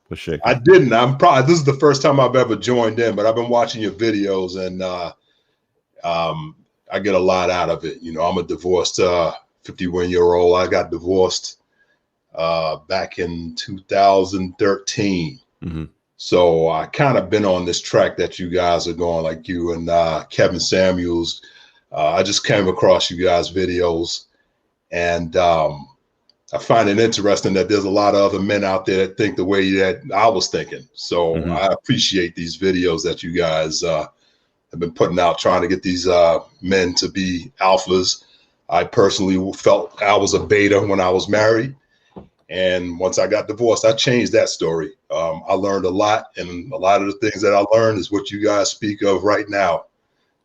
was shaking? I didn't. This is the first time I've ever joined in, but I've been watching your videos, and I get a lot out of it. You know, I'm a divorced 51-year-old. I got divorced back in 2013. Mm-hmm. So I kind of been on this track that you guys are going, like you and Kevin Samuels. I just came across you guys' videos, and I find it interesting that there's a lot of other men out there that think the way that I was thinking. So Mm-hmm. I appreciate these videos that you guys have been putting out, trying to get these men to be alphas. I personally felt I was a beta when I was married. And once I got divorced, I changed that story. I learned a lot, and a lot of the things that I learned is what you guys speak of right now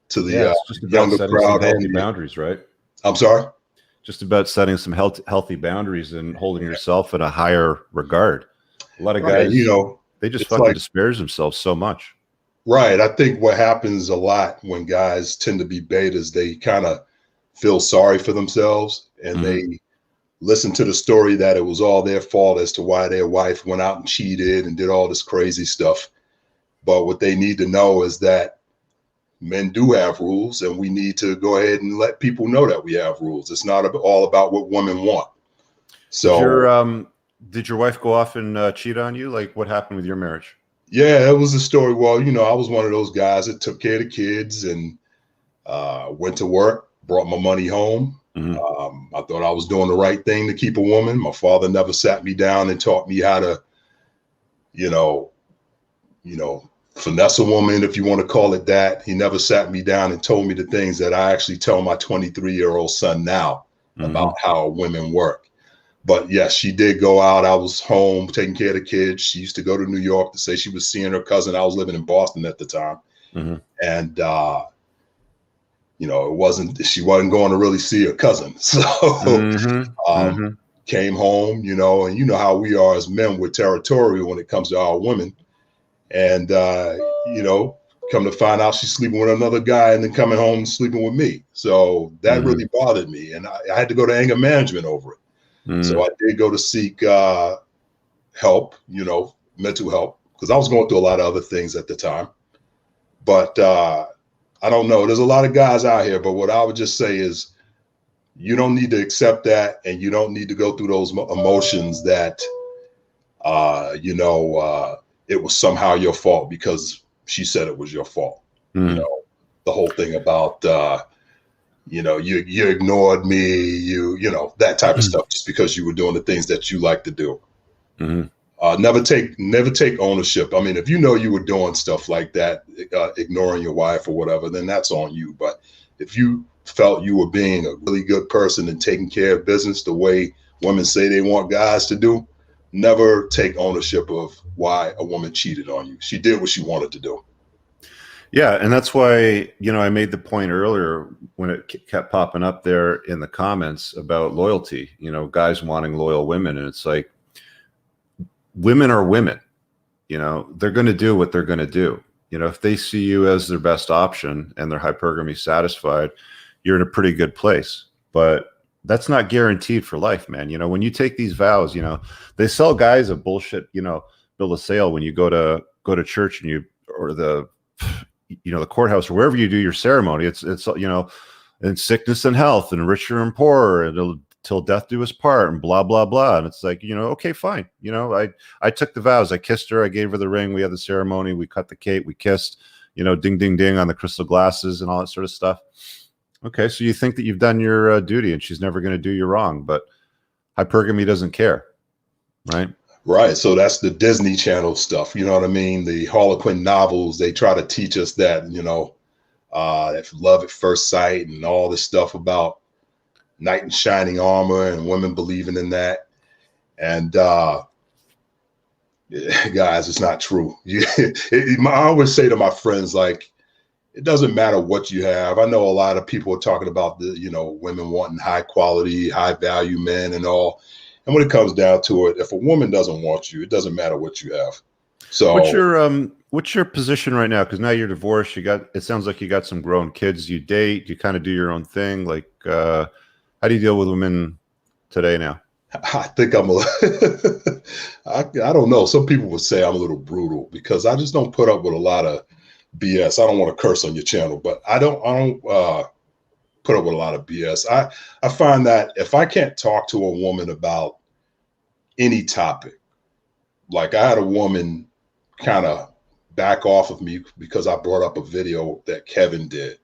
to the it's just about younger setting crowd. some healthy boundaries, right? I'm sorry? Just about setting some healthy boundaries and holding yourself in a higher regard. A lot of guys, you know, they just fucking disparage themselves so much. Right. I think what happens a lot when guys tend to be betas, they kind of feel sorry for themselves, and they listen to the story that it was all their fault as to why their wife went out and cheated and did all this crazy stuff. But what they need to know is that men do have rules, and we need to go ahead and let people know that we have rules. It's not all about what women want. So did your wife go off and cheat on you? Like, what happened with your marriage? Yeah, it was a story. Well, you know, I was one of those guys that took care of the kids and went to work, brought my money home. I thought I was doing the right thing to keep a woman. My father never sat me down and taught me how to, you know, finesse a woman, if you want to call it that. He never sat me down and told me the things that I actually tell my 23-year-old son now about how women work. But yes, she did go out. I was home taking care of the kids. She used to go to New York to say she was seeing her cousin. I was living in Boston at the time. And, you know, she wasn't going to really see her cousin. So came home, you know, and you know how we are as men, we're territorial when it comes to our women. And, you know, come to find out she's sleeping with another guy and then coming home and sleeping with me. So that really bothered me. And I had to go to anger management over it. So I did go to seek help, you know, mental help, because I was going through a lot of other things at the time. But I don't know. There's a lot of guys out here. But what I would just say is you don't need to accept that, and you don't need to go through those emotions that, you know, it was somehow your fault because she said it was your fault. You know, the whole thing about, you know, you ignored me, you know, that type of stuff, just because you were doing the things that you like to do. Never take ownership. I mean, if you know you were doing stuff like that, ignoring your wife or whatever, then that's on you. But if you felt you were being a really good person and taking care of business the way women say they want guys to do, never take ownership of why a woman cheated on you. She did what she wanted to do. Yeah, and that's why, you know, I made the point earlier when it kept popping up there in the comments about loyalty, you know, guys wanting loyal women. And it's like, women are women, you know, they're going to do what they're going to do. You know, if they see you as their best option and they're hypergamy satisfied, you're in a pretty good place. But that's not guaranteed for life, man. You know, when you take these vows, you know, they sell guys a bullshit, you know, bill of sale when you go to church and the courthouse or wherever you do your ceremony. It's you know, in sickness and health and richer and poorer and till death do us part and blah blah blah. And it's like, you know, okay, fine. You know, I took the vows. I kissed her. I gave her the ring. We had the ceremony. We cut the cake. We kissed. You know, ding ding ding on the crystal glasses and all that sort of stuff. Okay, so you think that you've done your duty and she's never going to do you wrong, but hypergamy doesn't care, right? Right. So that's the Disney Channel stuff. You know what I mean? The Harlequin novels, they try to teach us that, you know, love at first sight and all this stuff about knight in shining armor and women believing in that. And guys, it's not true. I always say to my friends, like, it doesn't matter what you have. I know a lot of people are talking about you know, women wanting high quality, high value men and all. And when it comes down to it, if a woman doesn't want you, it doesn't matter what you have. So what's your position right now? Because now you're divorced. It sounds like you got some grown kids. You date. You kind of do your own thing. Like, how do you deal with women today now? I think I'm a, I don't know. Some people would say I'm a little brutal because I just don't put up with a lot of BS. I don't want to curse on your channel, but I don't put up with a lot of BS. I find that if I can't talk to a woman about any topic, like I had a woman kind of back off of me because I brought up a video that Kevin did.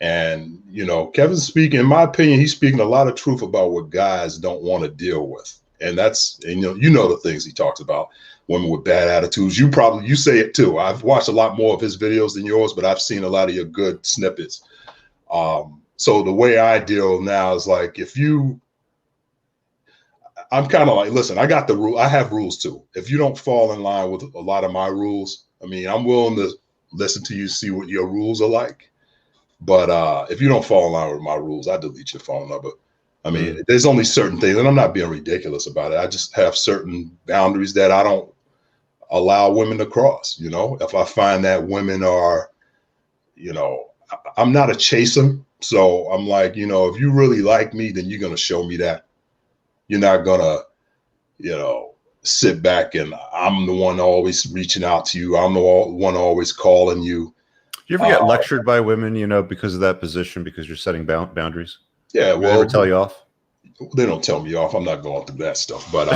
And, you know, Kevin's speaking, in my opinion, he's speaking a lot of truth about what guys don't want to deal with. And that's, and you know the things he talks about, women with bad attitudes. You say it too. I've watched a lot more of his videos than yours, but I've seen a lot of your good snippets. So the way I deal now is like, I'm kind of like, listen, I got the rule. I have rules too. If you don't fall in line with a lot of my rules, I mean, I'm willing to listen to you, see what your rules are like. But if you don't fall in line with my rules, I delete your phone number. I mean, there's only certain things, and I'm not being ridiculous about it. I just have certain boundaries that I don't allow women to cross. You know, if I find that women are, you know, I'm not a chaser. So I'm like, you know, if you really like me, then you're going to show me that. You're not going to, you know, sit back and I'm the one always reaching out to you. I'm the one always calling you. You ever get lectured by women, you know, because of that position, because you're setting boundaries? Yeah, well, they ever tell you off? They don't tell me off. I'm not going through that stuff. But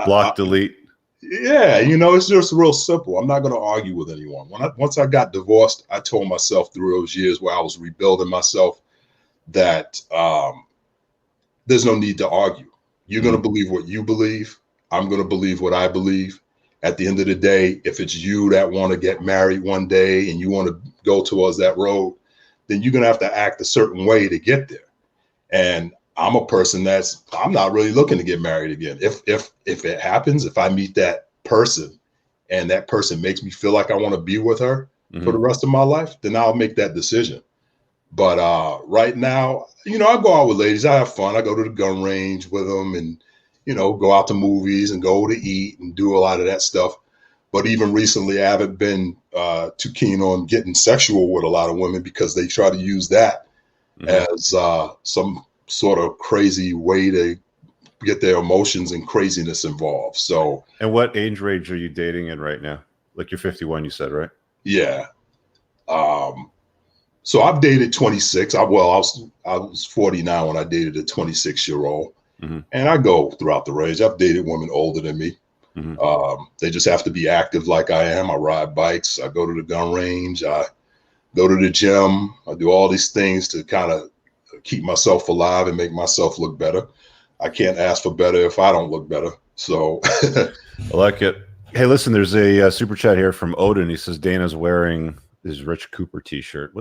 block, delete. Yeah, you know, it's just real simple. I'm not going to argue with anyone. Once I got divorced, I told myself through those years where I was rebuilding myself that there's no need to argue. You're going to believe what you believe. I'm going to believe what I believe. At the end of the day, if it's you that want to get married one day and you want to go towards that road, then you're going to have to act a certain way to get there. And I'm a person I'm not really looking to get married again. If it happens, if I meet that person and that person makes me feel like I want to be with her for the rest of my life, then I'll make that decision. But right now, you know, I go out with ladies. I have fun. I go to the gun range with them and, you know, go out to movies and go to eat and do a lot of that stuff. But even recently, I haven't been too keen on getting sexual with a lot of women because they try to use that as some sort of crazy way to get their emotions and craziness involved. So, and what age range are you dating in right now? Like you're 51, you said, right? Yeah. So I've dated 26. I was 49 when I dated a 26-year-old. And I go throughout the range. I've dated women older than me. They just have to be active like I am. I ride bikes. I go to the gun range. I go to the gym. I do all these things to kind of keep myself alive and make myself look better. I can't ask for better if I don't look better. So I like it. Hey, listen, there's a super chat here from Odin. He says Dana's wearing his Rich Cooper t-shirt.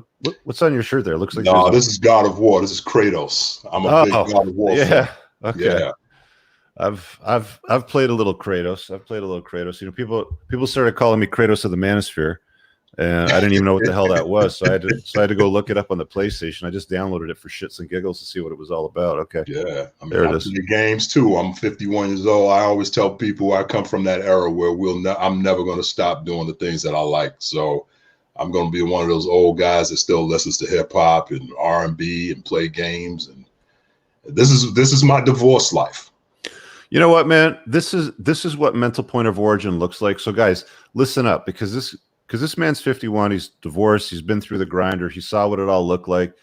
What's on your shirt there? It looks like this is God of War. This is Kratos. I'm a big God of War fan. Okay. Yeah. I've played a little Kratos. You know, people started calling me Kratos of the Manosphere, and I didn't even know what the hell that was. So I had to go look it up on the PlayStation. I just downloaded it for shits and giggles to see what it was all about. Okay. Yeah. I mean, there it is. The games too. I'm 51 years old. I always tell people I come from that era where I'm never going to stop doing the things that I like. So I'm going to be one of those old guys that still listens to hip hop and R&B and play games. And this is my divorce life. You know what, man? This is what mental point of origin looks like. So guys, listen up, because this man's 51. He's divorced. He's been through the grinder. He saw what it all looked like.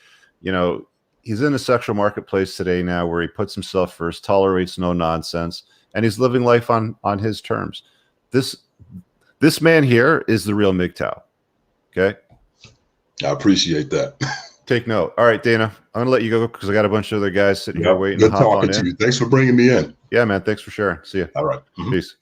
You know, he's in a sexual marketplace today now where he puts himself first, tolerates no nonsense, and he's living life on his terms. This man here is the real MGTOW. Okay. I appreciate that. Take note. All right, Dana, I'm going to let you go because I got a bunch of other guys sitting here waiting Good to hop on in. talking to you. Thanks for bringing me in. Yeah, man. Thanks for sharing. See you. All right. Peace.